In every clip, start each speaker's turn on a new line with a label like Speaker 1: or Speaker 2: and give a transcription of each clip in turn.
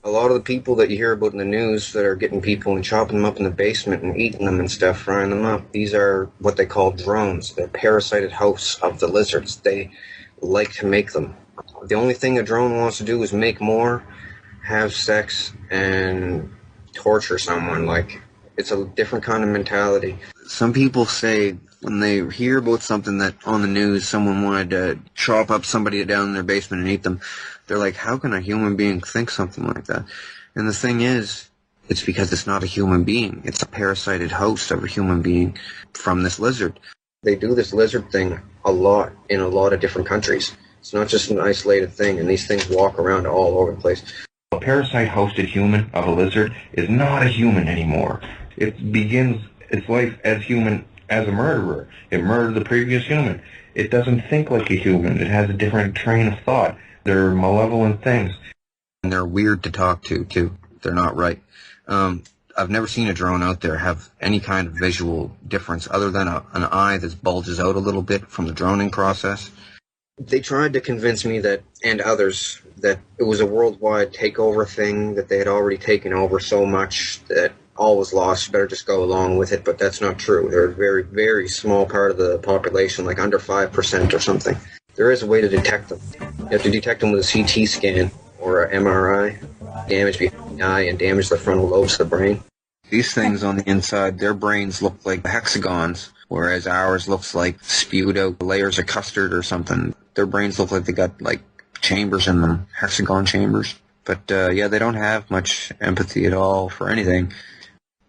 Speaker 1: A lot of the people that you hear about in the news that are getting people and chopping them up in the basement and eating them and stuff, frying them up, these are what they call drones. They're parasited hosts of the lizards. They like to make them. The only thing a drone wants to do is make more, have sex, and torture someone. Like, it's a different kind of mentality. Some people say when they hear about something that on the news, someone wanted to chop up somebody down in their basement and eat them, they're like, how can a human being think something like that? And the thing is, it's because it's not a human being. It's a parasited host of a human being from this lizard. They do this lizard thing a lot in a lot of different countries. It's not just an isolated thing, and these things walk around all over the place.
Speaker 2: A parasite-hosted human of a lizard is not a human anymore. It begins its life as human as a murderer. It murdered the previous human. It doesn't think like a human. It has a different train of thought. They're malevolent things.
Speaker 1: And they're weird to talk to, too. They're not right. I've never seen a drone out there have any kind of visual difference other than an eye that bulges out a little bit from the droning process. They tried to convince me that, and others, that it was a worldwide takeover thing, that they had already taken over so much that all was lost, you better just go along with it, but that's not true. They're a very, very small part of the population, like under 5% or something. There is a way to detect them. You have to detect them with a CT scan or an MRI, damage behind the eye and damage the frontal lobes of the brain. These things on the inside, their brains look like hexagons, whereas ours looks like spewed out layers of custard or something. Their brains look like they got like chambers in them, hexagon chambers. But yeah, they don't have much empathy at all for anything.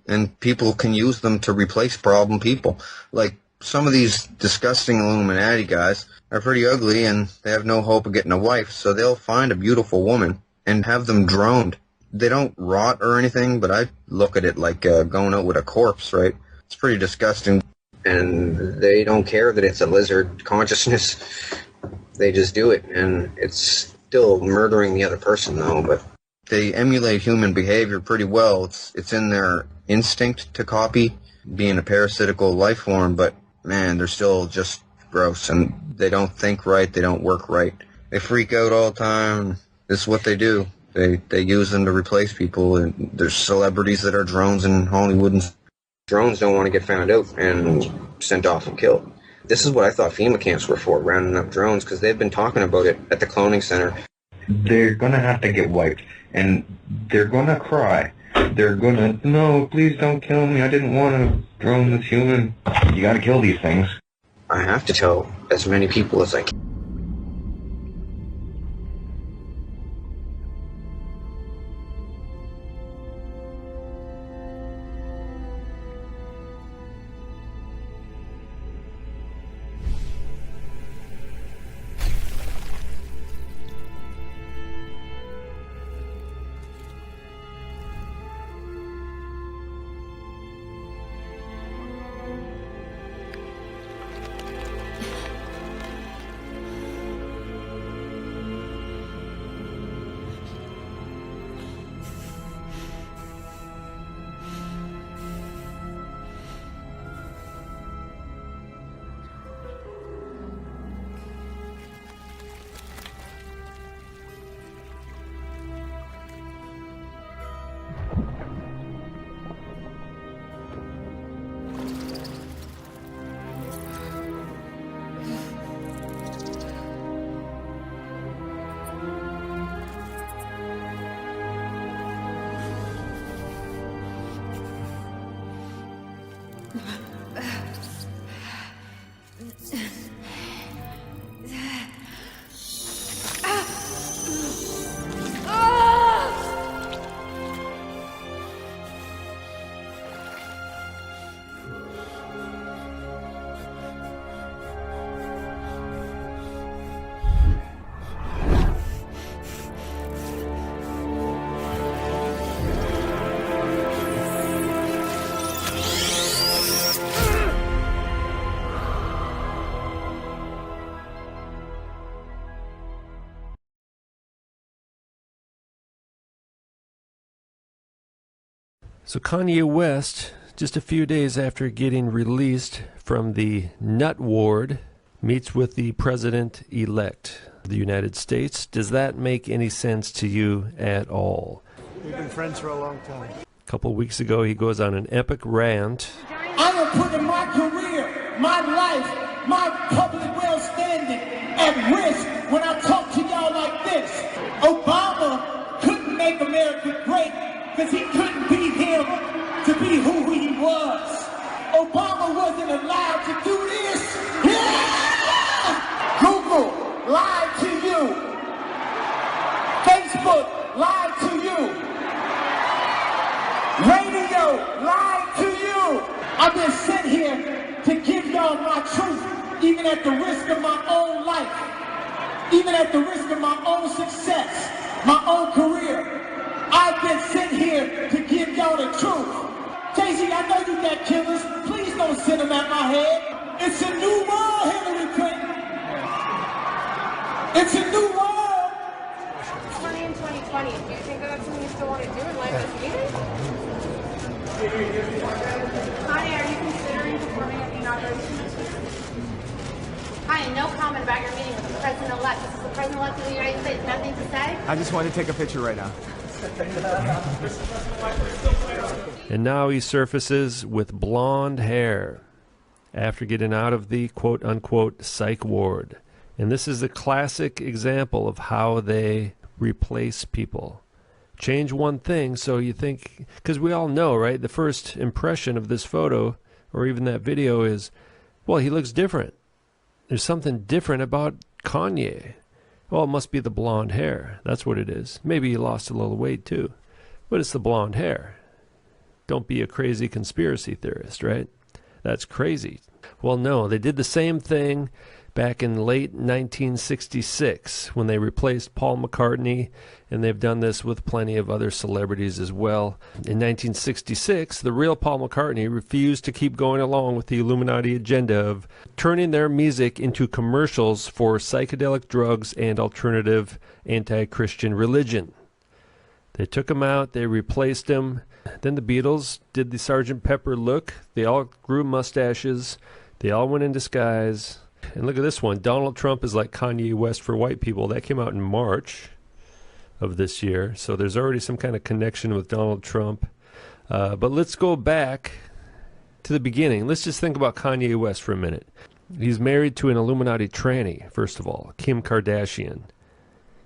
Speaker 1: And people can use them to replace problem people. Like, some of these disgusting Illuminati guys are pretty ugly and they have no hope of getting a wife, so they'll find a beautiful woman and have them droned. They don't rot or anything, but I look at it like going out with a corpse, right? It's pretty disgusting. And they don't care that it's a lizard consciousness. They just do it, and it's still murdering the other person, though. But they emulate human behavior pretty well. It's in their instinct to copy being a parasitical life form, but man, they're still just gross, and they don't think right, they don't work right. They freak out all the time. This is what they do. They use them to replace people, and there's celebrities that are drones in Hollywood, and drones don't want to get found out and sent off and killed. This is what I thought FEMA camps were for, rounding up drones, because they've been talking about it at the cloning center.
Speaker 2: They're going to have to get wiped, and they're going to cry. They're going to, no, please don't kill me, I didn't want to drone this human. You got to kill these things.
Speaker 1: I have to tell as many people as I can.
Speaker 3: So Kanye West, just a few days after getting released from the nut ward, meets with the president-elect of the United States. Does that make any sense to you at all?
Speaker 4: We've been friends for a long time.
Speaker 3: A couple weeks ago, he goes on an epic rant.
Speaker 5: I am putting my career, my life, my public well-standing at risk when I talk to y'all like this. Obama couldn't make America great because he couldn't be him to be who he was. Obama wasn't allowed to do this. Yeah! Google lied to you. Facebook lied to you. Radio lied to you. I've been sent here to give y'all my truth, even at the risk of my own life, even at the risk of my own success, my own career. I've been sent here to give y'all the truth. Casey, I know you got killers. Please don't send them at my head. It's a new world, Hillary Clinton. It's a new world.
Speaker 6: 20 and 2020. Do you think that's something you still want to do in life as leader? Kanye, are you considering performing at the inauguration next week? Kanye, no comment about your meeting with the president-elect. This is the president-elect of the United States. Nothing to say?
Speaker 4: I just wanted to take a picture right now.
Speaker 3: And now he surfaces with blonde hair after getting out of the quote-unquote psych ward. And this is a classic example of how they replace people. Change one thing so you think, because we all know, right? The first impression of this photo or even that video is, well, he looks different. There's something different about Kanye. Well, it must be the blonde hair. That's what it is. Maybe he lost a little weight too. But it's the blonde hair. Don't be a crazy conspiracy theorist, right? That's crazy. Well, no, they did the same thing back in late 1966 when they replaced Paul McCartney, and they've done this with plenty of other celebrities as well. In 1966, the real Paul McCartney refused to keep going along with the Illuminati agenda of turning their music into commercials for psychedelic drugs and alternative anti-Christian religion. They took him out, they replaced him. Then the Beatles did the Sgt. Pepper look. They all grew mustaches. They all went in disguise. And look at this one. Donald Trump is like Kanye West for white people. That came out in March of this year. So there's already some kind of connection with Donald Trump. But let's go back to the beginning. Let's just think about Kanye West for a minute. He's married to an Illuminati tranny, first of all, Kim Kardashian.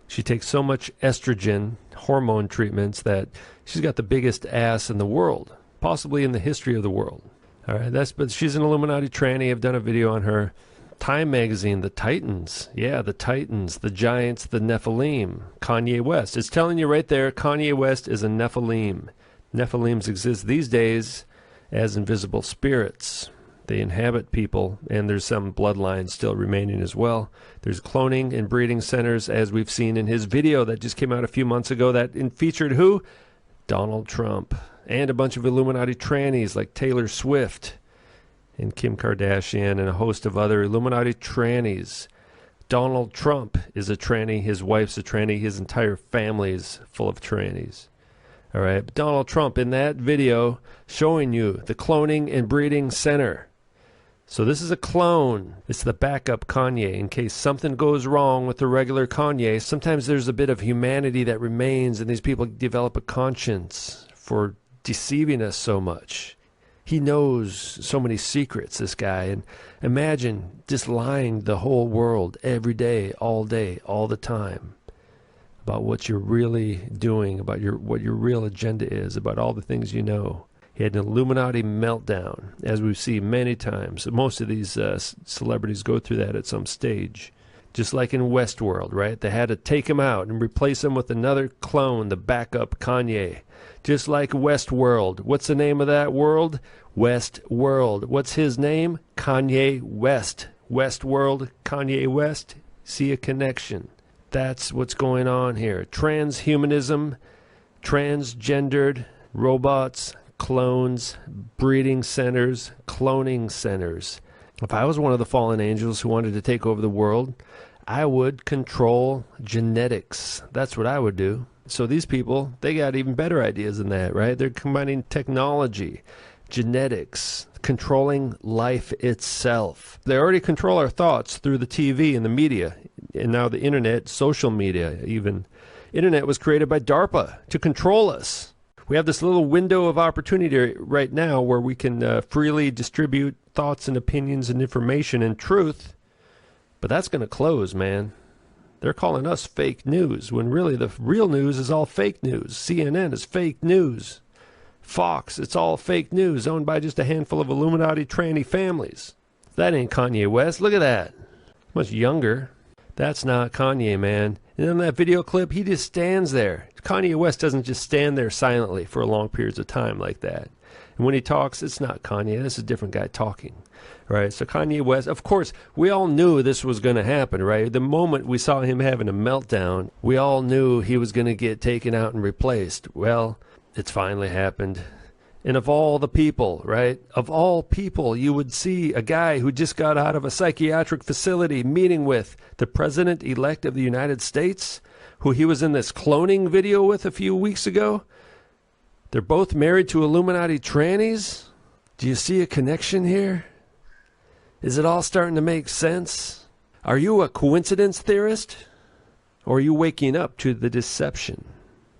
Speaker 3: She takes so much estrogen, hormone treatments, that she's got the biggest ass in the world, possibly in the history of the world. All right, but she's an Illuminati tranny. I've done a video on her. Time magazine, the Titans. Yeah, the Titans, the Giants, the Nephilim. Kanye West. It's telling you right there, Kanye West is a Nephilim. Nephilims exist these days as invisible spirits. They inhabit people, and there's some bloodlines still remaining as well. There's cloning and breeding centers, as we've seen in his video that just came out a few months ago that featured who? Donald Trump. And a bunch of Illuminati trannies like Taylor Swift and Kim Kardashian and a host of other Illuminati trannies. Donald Trump is a tranny. His wife's a tranny. His entire family is full of trannies. All right. But Donald Trump in that video showing you the cloning and breeding center. So this is a clone. It's the backup Kanye in case something goes wrong with the regular Kanye. Sometimes there's a bit of humanity that remains and these people develop a conscience for deceiving us so much. He knows so many secrets, this guy. And imagine just lying to the whole world every day, all the time about what you're really doing, about what your real agenda is, about all the things you know. He had an Illuminati meltdown, as we've seen many times. Most of these celebrities go through that at some stage. Just like in Westworld, right? They had to take him out and replace him with another clone, the backup Kanye. Just like Westworld. What's the name of that world? Westworld. What's his name? Kanye West. Westworld, Kanye West. See a connection. That's what's going on here. Transhumanism, transgendered robots, clones, breeding centers, cloning centers. If I was one of the fallen angels who wanted to take over the world, I would control genetics. That's what I would do. So these people, they got even better ideas than that, right? They're combining technology, genetics, controlling life itself. They already control our thoughts through the TV and the media, and now the internet, social media even. Internet was created by DARPA to control us. We have this little window of opportunity right now where we can freely distribute thoughts and opinions and information and truth, but that's going to close, man. They're calling us fake news when really the real news is all fake news. CNN is fake news. Fox, it's all fake news owned by just a handful of Illuminati tranny families. That ain't Kanye West. Look at that. Much younger. That's not Kanye, man. And in that video clip, he just stands there. Kanye West doesn't just stand there silently for long periods of time like that. And when he talks, it's not Kanye. This is a different guy talking. Right? So Kanye West, of course, we all knew this was going to happen, right? The moment we saw him having a meltdown, we all knew he was going to get taken out and replaced. Well, it's finally happened. And of all the people, right? Of all people, you would see a guy who just got out of a psychiatric facility meeting with the president-elect of the United States, who he was in this cloning video with a few weeks ago. They're both married to Illuminati trannies. Do you see a connection here? Is it all starting to make sense? Are you a coincidence theorist? Or are you waking up to the deception?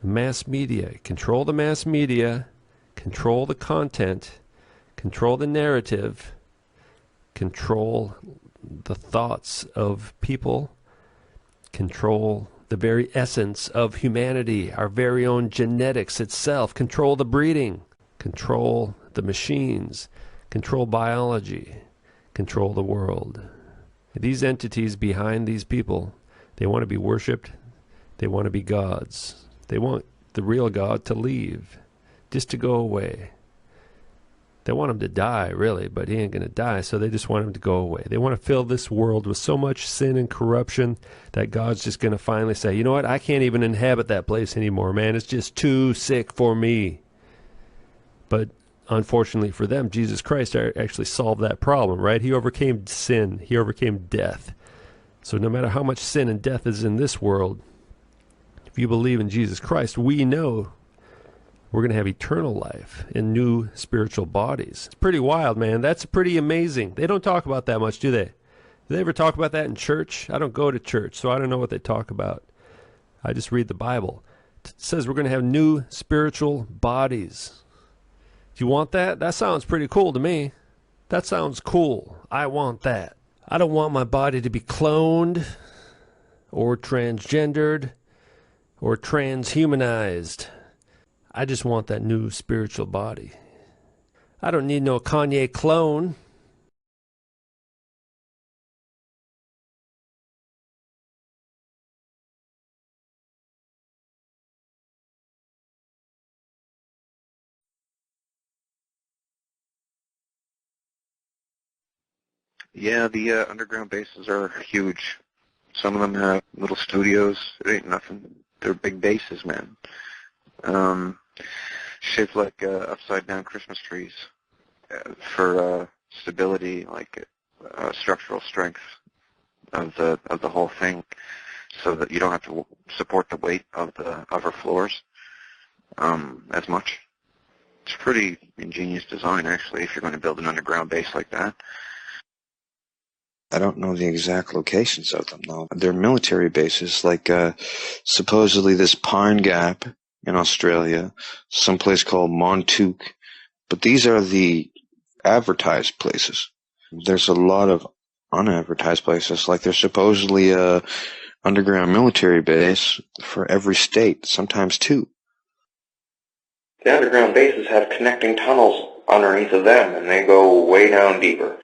Speaker 3: Mass media. Control the mass media. Control the content. Control the narrative. Control the thoughts of people. Control the very essence of humanity, our very own genetics itself. Control the breeding. Control the machines. Control biology. Control the world. These entities behind these people, they want to be worshipped. They want to be gods. They want the real God to leave, just to go away. They want him to die, really, but he ain't going to die, so they just want him to go away. They want to fill this world with so much sin and corruption that God's just going to finally say, you know what, I can't even inhabit that place anymore, man. It's just too sick for me. But unfortunately for them, Jesus Christ actually solved that problem, right? He overcame sin. He overcame death. So no matter how much sin and death is in this world, if you believe in Jesus Christ, we know we're going to have eternal life in new spiritual bodies. It's pretty wild, man. That's pretty amazing. They don't talk about that much, do they? Do they ever talk about that in church? I don't go to church, so I don't know what they talk about. I just read the Bible. It says we're going to have new spiritual bodies. Do you want that? That sounds pretty cool to me. That sounds cool. I want that. I don't want my body to be cloned or transgendered or transhumanized. I just want that new spiritual body. I don't need no Kanye clone.
Speaker 2: Yeah, the underground bases are huge. Some of them have little studios. It ain't nothing. They're big bases, man. Shaped like upside-down Christmas trees for stability, like structural strength of the whole thing, so that you don't have to support the weight of the upper floors as much. It's a pretty ingenious design, actually, if you're going to build an underground base like that.
Speaker 7: I don't know the exact locations of them, though. They're military bases, like supposedly this Pine Gap in Australia, someplace called Montouk. But these are the advertised places. There's a lot of unadvertised places, like there's supposedly a underground military base for every state, sometimes two.
Speaker 2: The underground bases have connecting tunnels underneath of them, and they go way down deeper.